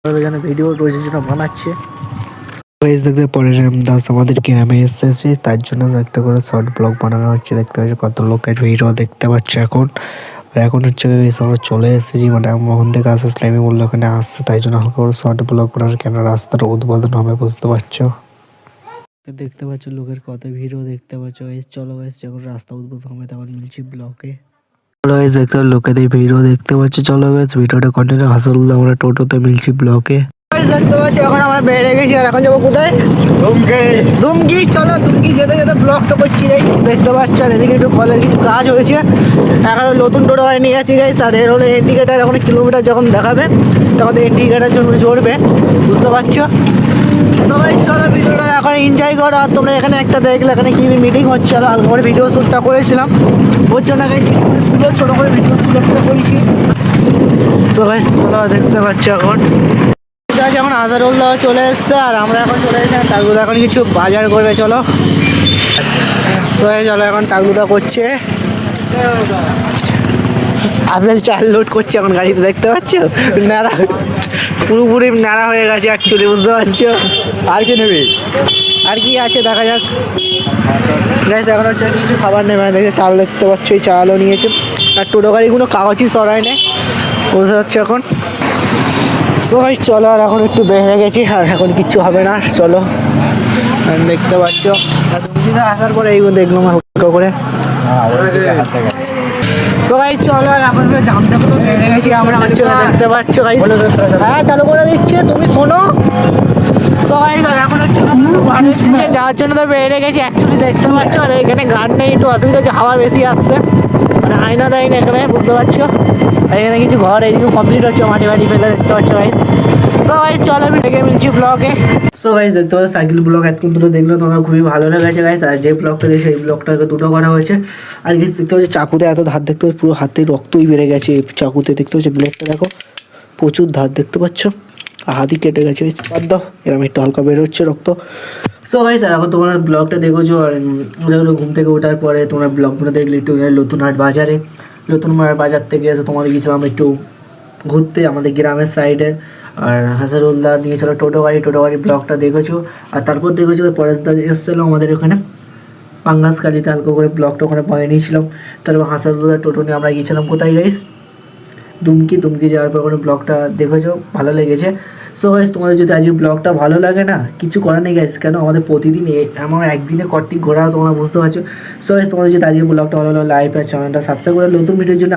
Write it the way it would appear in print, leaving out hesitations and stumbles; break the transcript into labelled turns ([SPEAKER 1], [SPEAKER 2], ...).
[SPEAKER 1] এখানে ভিডিও রোজের জন্য বানাচ্ছে।
[SPEAKER 2] গাইস দেখতে পরে দাস আমাদের গ্রামে এসেছে, তার জন্য একটা করে শর্ট ব্লগ বানানো হচ্ছে। দেখতে পাচ্ছি কত লোকের ভিড়ও দেখতে পাচ্ছি এখন। আর এখন হচ্ছে আমরা চলে এসেছি, মানে মোহন থেকে আসা স্লাইমি বললো ওখানে আসছে, তাই জন্য হালকা করে শর্ট ব্লগ বানানোর কেন রাস্তার উদ্বোধন হবে, বুঝতে পারছো। দেখতে পাচ্ছ লোকের কত ভিড়ও দেখতে পাচ্ছ গাইস। চলো গাইস, যখন রাস্তা উদ্বোধন হবে তখন মিলছি ব্লকে। চলো গাইস, দেখতে লোকেদের ভিড়ও দেখতে পাচ্ছি। চলো গাইস, ভিডিওটা কন্টিনিউ হাসল, আমরা টোটোতে মিলছি ব্লকে।
[SPEAKER 1] দেখতে পাচ্ছি এখন আমরা বেড়ে গেছি, আর এখন যাবো কোথায়? দুমকি। চলো দুমকি যেতে যেতে ব্লগটা করছি গাইস। দেখতে পাচ্ছ আর এদিকে একটু কলের কিছু কাজ হয়েছে। এখন নতুন টোটো গাড়ি নিয়ে যাচ্ছি গাইস। আর এর হলো ইন্ডিকেটার, এখন কিলোমিটার যখন দেখাবে তখন ইন্ডিকেটার জন্য চড়বে, বুঝতে পারছো। সবাই চলো ভিডিওটা এখন এনজয় করো। আর তোমরা এখানে একটা দেখলে এখানে কি মিটিং হচ্ছে, আর হালকা করে ভিডিও শ্যুটটা করেছিলাম, ওর জন্য গাইস ছোটো করে ভিডিও শ্যুটটা করেছি। সবাই চলো দেখতে পাচ্ছ এখন যেমন আজারুল দাও চলে এসছে, আর আমরা এখন চলে এসেছি টাকুদা এখন কিছু বাজার করবে। চলো চলো এখন টাকুদা করছে, আপেল চাল লোড করছে এখন গাড়িতে, দেখতে পাচ্ছ। ন্যাড়া পুরোপুরি ন্যাড়া হয়ে গেছে অ্যাকচুয়ালি, বুঝতে পারছো। আর কি নেবে, আর কি আছে দেখা যাক। এখন হচ্ছে কিছু খাবার নেবে, দেখে চাল দেখতে পাচ্ছ, এই চালও নিয়েছে। আর টোটো গাড়িগুলো কাগজই সরায় নেই, বুঝতে পারছো এখন। সবাই চলো, আর এখন একটু বেড়ে গেছি, আর এখন কিচ্ছু হবে না। চলো দেখতে পাচ্ছ আসার পরে এইগুলো দেখলাম হালকা করে। সবাই চলো, আর এখন জাম থেকে তো বেড়ে গেছি আমরা, হচ্ছে দেখতে পাচ্ছ গাই। হ্যাঁ চালু করে দিচ্ছে, তুমি শোনো। সবাই এখন হচ্ছে যাওয়ার জন্য তো বেড়ে গেছি অ্যাকচুয়ালি, দেখতে পাচ্ছ। আর এখানে গান নেই, একটু অসুবিধা হচ্ছে, হাওয়া বেশি আসছে, মানে আয়না দেয় না এখানে, বুঝতে পারছো। এখানে কিছু ঘর এইদিকে কমপ্লিট হচ্ছে, মাটি বাড়ি ফেলে, দেখতে পাচ্ছ গাইস। সো গাইস চলো আমি দেখে মিলছি ব্লগে। সো গাইস দেখতে পাচ্ছ সাইকেল ব্লগ এতক্ষণ দুটো দেখলো, তোমার খুবই ভালো লেগেছে গাইস। আর যে ব্লগটা দেখে সেই ব্লগটাকে দুটো করা হয়েছে। আর গাইস দেখতে পাচ্ছ চাকুতে এত ধার, দেখতে পাচ্ছ পুরো হাতে রক্তই বেড়ে গেছে চাকুতে, দেখতে পাচ্ছ ব্লেডটা দেখো প্রচুর ধার, দেখতে পাচ্ছ। হাতই কেটে গেছে, বাদ দাও, এরকম একটু হালকা বেরোচ্ছে রক্ত। সো গাইস আর এখন তোমরা ব্লগটা দেখেছো, আর ওগুলো ঘুম থেকে ওঠার পরে তোমরা ব্লগগুলো দেখলে একটু নতুন হাট বাজারে, নতুন বাজার থেকে এসে তোমাদের গিয়েছিলাম একটু ঘুরতে আমাদের গ্রামের সাইডে। আর হাসারুল্লাহ নিয়েছিল টোটো গাড়ি ব্লগটা দেখেছো। আর তারপর দেখেছো পরেশদা এসেছিলো আমাদের ওখানে পাঙ্গাসকালিতে, হালকা করে ব্লগটা ওখানে পয়ে নিয়েছিলাম। তারপর হাসারুল্লাহ টোটো নিয়ে আমরা গিয়েছিলাম কোথায় গাইস, দুমকি যাওয়ার পর কোনো ব্লগটা দেখেছো, ভালো লেগেছে। সো গাইস তোমাদের যদি আজকে ব্লগটা ভালো লাগে না, কিছু করার নেই গাইস, কেন আমাদের প্রতিদিন আমার একদিনে কটি ঘোরাও তোমরা বুঝতে পারছো। সো গাইস তোমাদের যদি আজকে ব্লগটা ভালো লাগে লাইক আর চ্যানেলটা সাবস্ক্রাইব করে নতুন ভিডিওর জন্য